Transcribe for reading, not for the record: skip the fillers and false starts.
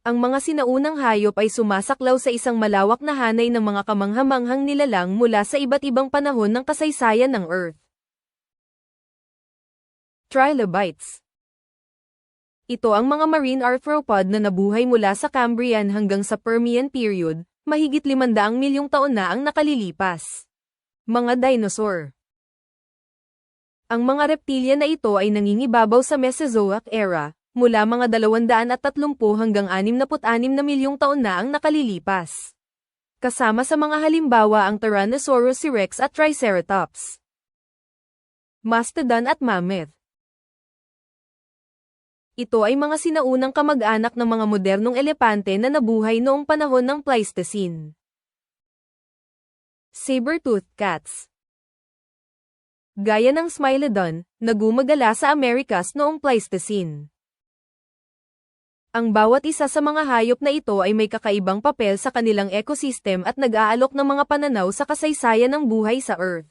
Ang mga sinaunang hayop ay sumasaklaw sa isang malawak na hanay ng mga kamanghamanghang nilalang mula sa iba't ibang panahon ng kasaysayan ng Earth. Trilobites. Ito ang mga marine arthropod na nabuhay mula sa Cambrian hanggang sa Permian period, mahigit 500 milyong taon na ang nakalilipas. Mga dinosaur. Ang mga reptilya na ito ay nangingibabaw sa Mesozoic era, mula mga 230 hanggang 66 na milyong taon na ang nakalilipas. Kasama sa mga halimbawa ang Tyrannosaurus rex at Triceratops. Mastodon at Mammoth. Ito ay mga sinaunang kamag-anak ng mga modernong elepante na nabuhay noong panahon ng Pleistocene. Saber-toothed cats. Gaya ng Smilodon, nagumagala sa Americas noong Pleistocene. Ang bawat isa sa mga hayop na ito ay may kakaibang papel sa kanilang ecosystem at nag-aalok ng mga pananaw sa kasaysayan ng buhay sa Earth.